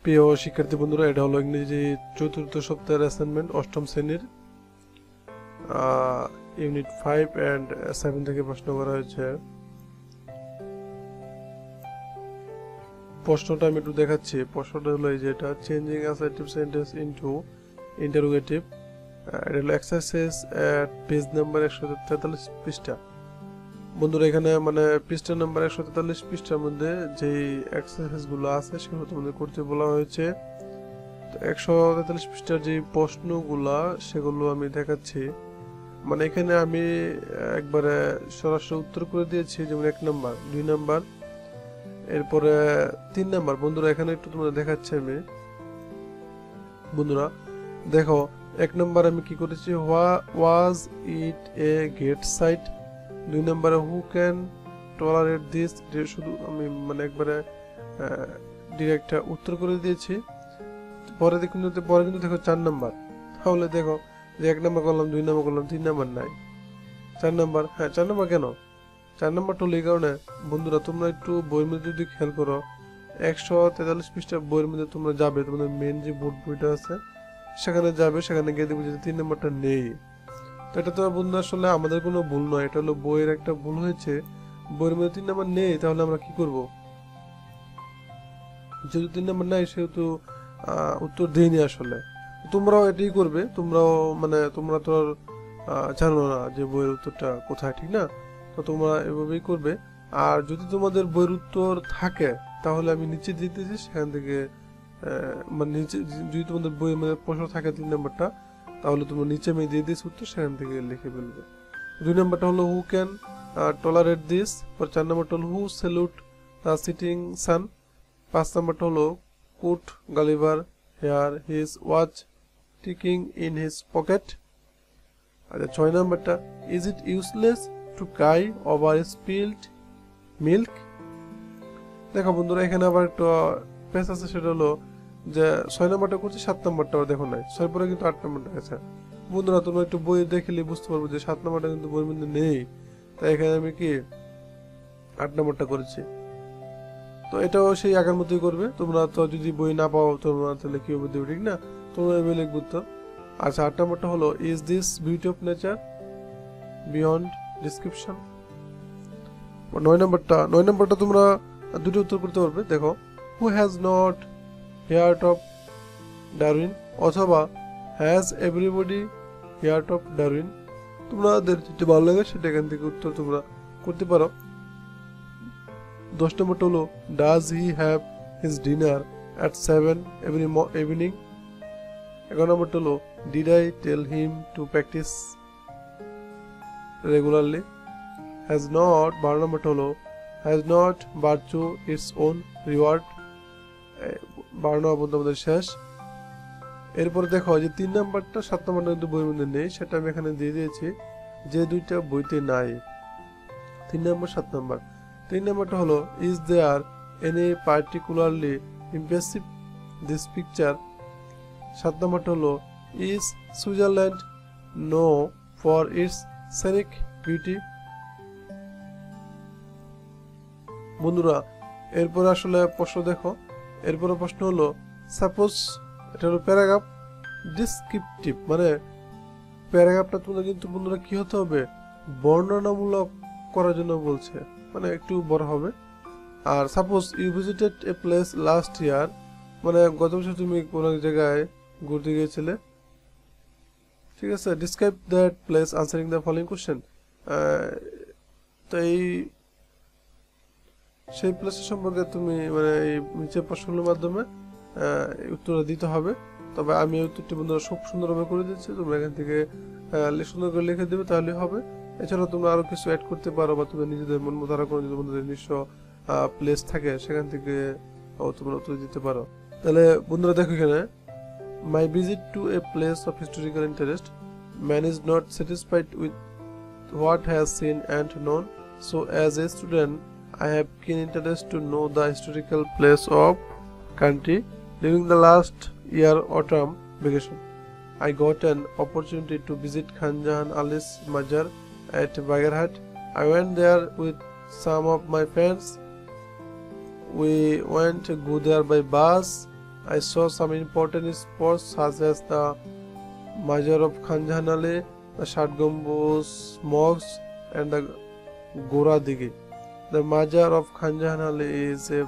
প্রিয় শিক্ষার্থী বন্ধুরা, এটা হলো ইংরেজি চতুর্থ সপ্তাহের অ্যাসাইনমেন্ট অষ্টম শ্রেণীর ইউনিট 5 এন্ড 7 থেকে প্রশ্ন করা হয়েছে। প্রশ্নটা আমি একটু দেখাচ্ছি। প্রশ্নটা হলো এই যে এটা changing assertive sentence into interrogative. এটা হলো এক্সারসাইজ এট পেজ নাম্বার 143 পৃষ্ঠা। বন্ধুরা, এখানে মানে পৃষ্ঠা নাম্বার 143 পৃষ্ঠার মধ্যে যেই এক্সারসাইজগুলো আছে সেগুলো তোমাদের করতে বলা হয়েছে। 143 পৃষ্ঠার যে প্রশ্নগুলা সেগুলো আমি দেখাচ্ছি। মানে এখানে আমি একবারে সরাসরি উত্তর করে দিয়েছি, যেমন 1 নাম্বার, 2 নাম্বার, এরপরে 3 নাম্বার। বন্ধুরা, এখানে একটু তোমাদের দেখাচ্ছি আমি। বন্ধুরা দেখো, 1 নাম্বার আমি কি করেছি, ওয়াজ ইট এ গেট সাইট। 2 নাম্বারে হু ক্যান টলারেট দিস। শুধু আমি মানে একবারে ডিরেক্ট উত্তর করে দিয়েছি। পরে কিন্তু দেখো 4 নাম্বার। তাহলে দেখো যে 1 নাম্বার করলাম, 2 নাম্বার করলাম, 3 নাম্বার নাই, 4 নাম্বার। হ্যাঁ, 4 নাম্বার কেন? 4 নাম্বারটা হলো এই কারণে, বন্ধুরা তোমরা একটু বইয়ের মধ্যে যদি খেয়াল করো, 143 পৃষ্ঠা বইয়ের মধ্যে তোমরা যাবে, তোমাদের মেন যে বোর্ড বইটা আছে সেখানে যাবে, সেখানে গিয়ে দেখবে যে 3 নাম্বারটা নেই। তো এটা তো বন্ধু আসলে আমাদের কোনো ভুল নয়, এটা হলো বইয়ের একটা ভুল হয়েছে। বইয়ের মধ্যে 3 নাম্বার নেই, তাহলে আমরা কি করব? যেহেতু 3 নাম্বার নাই সেহেতু উত্তর দেয়নি আসলে। তোমরাও এটাই করবে। তোমরা তো জানো না যে বইয়ের উত্তরটা কোথায়, ঠিক না? তো তোমরা এভাবেই করবে। আর যদি তোমাদের বইয়ের উত্তর থাকে তাহলে আমি নিচে দিতেছি, সেখান থেকে মানে নিচে যদি তোমাদের বইয়ের মধ্যে প্রশ্ন থাকে 3 নাম্বারটা, তাহলে তোমরা নিচে আমি দিয়ে দিয়েছি উত্তর, সেখান থেকে লিখে ফেলবে। 2 নাম্বারটা হলো হু ক্যান টলারেট দিস। 4 নাম্বারটা হলো who salute the setting sun. 5 নাম্বারটা হলো could Gulliver hear his watch ticking in his pocket. আচ্ছা, 6 নাম্বারটা is it useless to cry over spilled milk. দেখো বন্ধুরা, এখানে আবার একটা পেজ আছে, সেটা হলো যে 6 নাম্বারটা করছি, 7 নাম্বারটা দেখো নাই, 6 পরে কিন্তু 8 নাম্বারটা আছে। বন্ধুরা তোমরা একটু বই দেখলে বুঝতে পারবো যে 7 নাম্বারটা কিন্তু বইয়ের মধ্যে নেই, তাই এখানে আমি কি 8 নাম্বারটা করেছি। তো এটাও সেই আগের মতোই করবে। তোমরা তো যদি বই না পাও তোমরা তাহলে কি হবে দেবে, ঠিক না? তোমরা এভাবে লিখবে তো। আচ্ছা, 8 নাম্বারটা হলো is this beauty of nature beyond description. 9 নাম্বারটা তোমরা দুটো উত্তর করতে পারবে। দেখো, who has not heard of Darwin, অথবা has everybody heard of Darwin. তোমাদের যেটা ভালো লাগে সেটা এখান থেকে উত্তর তোমরা করতে পারো। 10 নম্বরটা হলো does he have his dinner at 7 every evening. 11 নম্বরটা হলো did I tell him to practise regularly. Has not. 12 নম্বরটা হলো has not virtue its own reward. 12 নম্বর আমাদের শেষ। এরপর দেখো যে 3 নাম্বারটা 7 নাম্বারটা কিন্তু বইয়ের মধ্যে নেই, সেটা আমি এখানে দিয়ে দিয়েছি, যে দুইটা বইতে নাই, 3 নাম্বার 7 নাম্বার। 3 নাম্বারটা হলো is there any particularly impressive this picture. 7 নাম্বারটা হলো is Switzerland known for its scenic beauty. বন্ধুরা, এরপর আসলে প্রশ্ন দেখো। এরপরে প্রশ্ন হলো সাপোজ, এটা হলো প্যারাগ্রাফ ডিসক্রিপটিভ, মানে প্যারাগ্রাফটা তোমরা কিন্তু বন্ধুরা কি হতে হবে, বর্ণনামূলক করার জন্য বলছে, মানে একটু বড় হবে। আর suppose you visited a place last year, মানে গত বছর তুমি কোন জায়গায় ঘুরতে গিয়েছিলে, ঠিক আছে। Describe that place answering the following question. তো সেই প্লেসের সম্পর্কে তুমি মানে এই নিচের প্রশ্নগুলোর মাধ্যমে উত্তর দিতে হবে। তবে আমি এই উত্তরটি বন্ধুরা খুব সুন্দরভাবে করে দিচ্ছি, তোমরা এখান থেকে সুন্দর করে লিখে দেবে, তাহলে হবে। এছাড়াও তোমরা আরো কিছু অ্যাড করতে পারো, বা তুমি নিজেদের মন মতো আরো কোনো যদি বন্ধুদের নিজস্ব প্লেস থাকে সেখান থেকে তোমরা উত্তর দিতে পারো। তাহলে বন্ধুরা দেখো, এখানে my visit to a place of historical interest, man is not satisfied with what has seen and known, so as a student I have keen interest to know the historical place of country. During the last year autumn vacation, I got an opportunity to visit Khan Jahan Ali's Mazar at Bagarhat. I went there with some of my friends. We went to go there by bus. I saw some important spots such as the Mazar of Khanjanale, the Shat Gambuz Mosque, and the Gora Digi. The Mazar of Khanjanale is a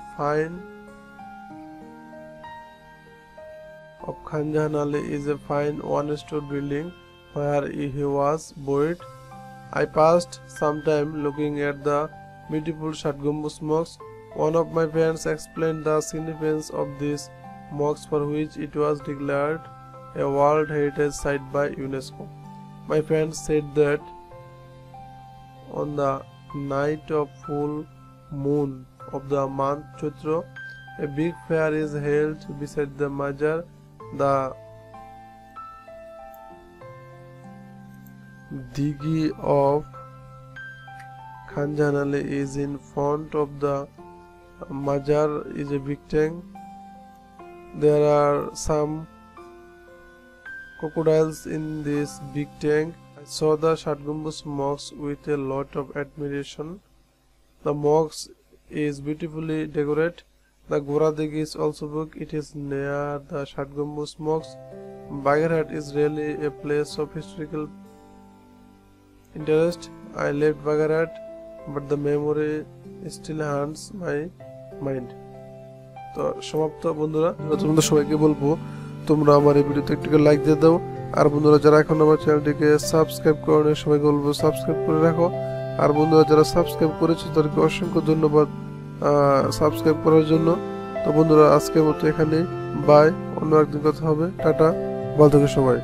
fine one-story building where he was buried. I passed some time looking at the beautiful Shat Gambuz Mosque. One of my friends explained the significance of this mosque, for which it was declared a World Heritage Site by UNESCO. My friend said that on the night of full moon of the month Chaitra, a big fair is held beside the Mazar. The Digi of Khanjanale is in front of the Mazar is a big tank. There are some crocodiles in this big tank. I saw the Shat Gambuz Mosque with a lot of admiration. The mosque is beautifully decorated. The Gora Digi is also booked. It is near the Shat Gambuz Mosque. Bagherhat is really a place of historical interest. I left Bagherhat, but the memory still haunts my mind. তো সমাপ্ত বন্ধুরা, তোমাদের সবাইকে বলবো তোমরা আমার এই ভিডিওতে একটু লাইক দিয়ে দাও, আর বন্ধুরা যারা এখন আমার চ্যানেলটিকে সাবস্ক্রাইব করেনি সবাইকে বলবো সাবস্ক্রাইব করে রাখো, আর বন্ধুরা যারা সাবস্ক্রাইব করেছে তাদেরকে অসংখ্য ধন্যবাদ সাবস্ক্রাইব করার জন্য। তো বন্ধুরা আজকের মতো এখানেই, বাই, অন্য একদিন কথা হবে, টাটা, ভালো থেকো সবাই।